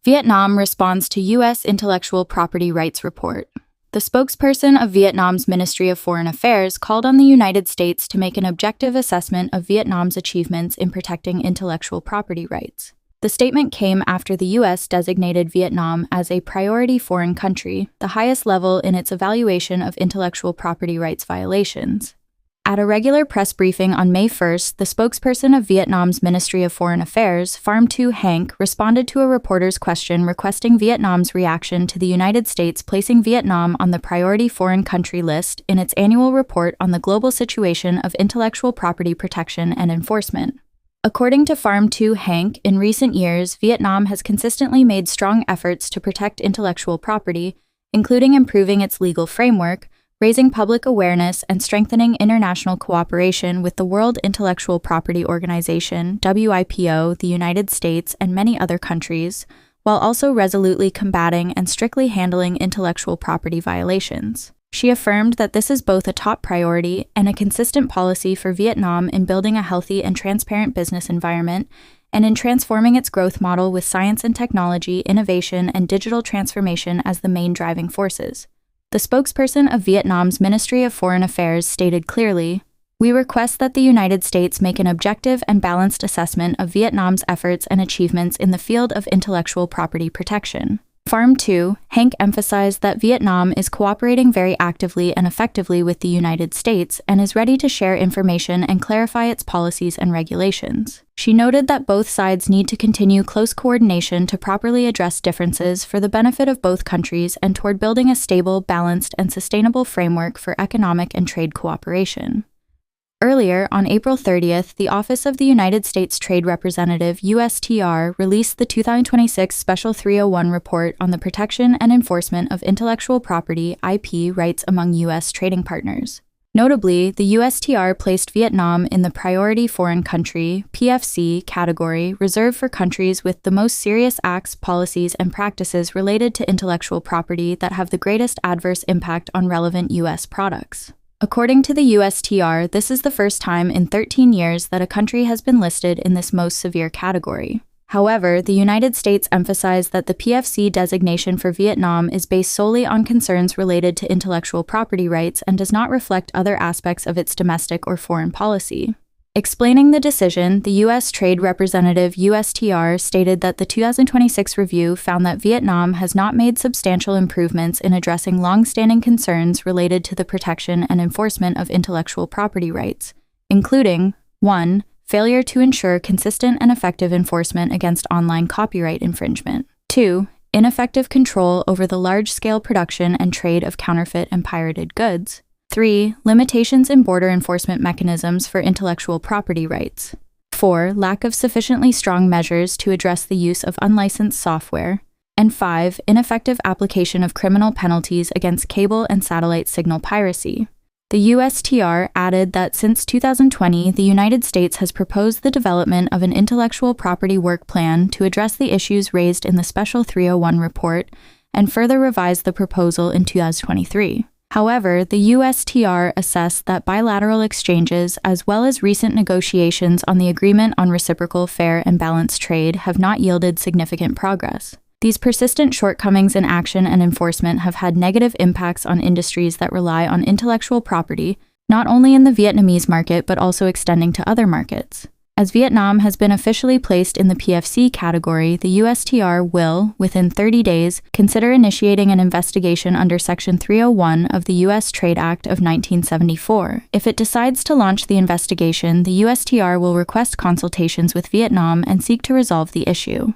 Vietnam responds to U.S. intellectual property rights report. The spokesperson of Vietnam's Ministry of Foreign Affairs called on the United States to make an objective assessment of Vietnam's achievements in protecting intellectual property rights. The statement came after the U.S. designated Vietnam as a priority foreign country, the highest level in its evaluation of intellectual property rights violations. At a regular press briefing on May 1st, the spokesperson of Vietnam's Ministry of Foreign Affairs, Pham Thu Hanc, responded to a reporter's question requesting Vietnam's reaction to the United States placing Vietnam on the priority foreign country list in its annual report on the global situation of intellectual property protection and enforcement. According to Pham Thu Hanc, in recent years, Vietnam has consistently made strong efforts to protect intellectual property, including improving its legal framework, raising public awareness, and strengthening international cooperation with the World Intellectual Property Organization, WIPO, the United States, and many other countries, while also resolutely combating and strictly handling intellectual property violations. She affirmed that this is both a top priority and a consistent policy for Vietnam in building a healthy and transparent business environment and in transforming its growth model with science and technology, innovation, and digital transformation as the main driving forces. The spokesperson of Vietnam's Ministry of Foreign Affairs stated clearly, "We request that the United States make an objective and balanced assessment of Vietnam's efforts and achievements in the field of intellectual property protection." Pham Thu Hanc emphasized that Vietnam is cooperating very actively and effectively with the United States and is ready to share information and clarify its policies and regulations. She noted that both sides need to continue close coordination to properly address differences for the benefit of both countries and toward building a stable, balanced, and sustainable framework for economic and trade cooperation. Earlier, on April 30th, the Office of the United States Trade Representative, USTR, released the 2026 Special 301 Report on the Protection and Enforcement of Intellectual Property (IP) rights among U.S. trading partners. Notably, the USTR placed Vietnam in the Priority Foreign Country (PFC) category, reserved for countries with the most serious acts, policies, and practices related to intellectual property that have the greatest adverse impact on relevant U.S. products. According to the USTR, this is the first time in 13 years that a country has been listed in this most severe category. However, the United States emphasized that the PFC designation for Vietnam is based solely on concerns related to intellectual property rights and does not reflect other aspects of its domestic or foreign policy. Explaining the decision, the U.S. Trade Representative USTR stated that the 2026 review found that Vietnam has not made substantial improvements in addressing long-standing concerns related to the protection and enforcement of intellectual property rights, including 1. Failure to ensure consistent and effective enforcement against online copyright infringement, 2. Ineffective control over the large-scale production and trade of counterfeit and pirated goods, 3. Limitations in border enforcement mechanisms for intellectual property rights. 4. Lack of sufficiently strong measures to address the use of unlicensed software. And 5. Ineffective application of criminal penalties against cable and satellite signal piracy. The USTR added that since 2020, the United States has proposed the development of an intellectual property work plan to address the issues raised in the Special 301 report and further revised the proposal in 2023. However, the USTR assessed that bilateral exchanges, as well as recent negotiations on the Agreement on Reciprocal, Fair, and Balanced Trade, have not yielded significant progress. These persistent shortcomings in action and enforcement have had negative impacts on industries that rely on intellectual property, not only in the Vietnamese market but also extending to other markets. As Vietnam has been officially placed in the PFC category, the USTR will, within 30 days, consider initiating an investigation under Section 301 of the U.S. Trade Act of 1974. If it decides to launch the investigation, the USTR will request consultations with Vietnam and seek to resolve the issue.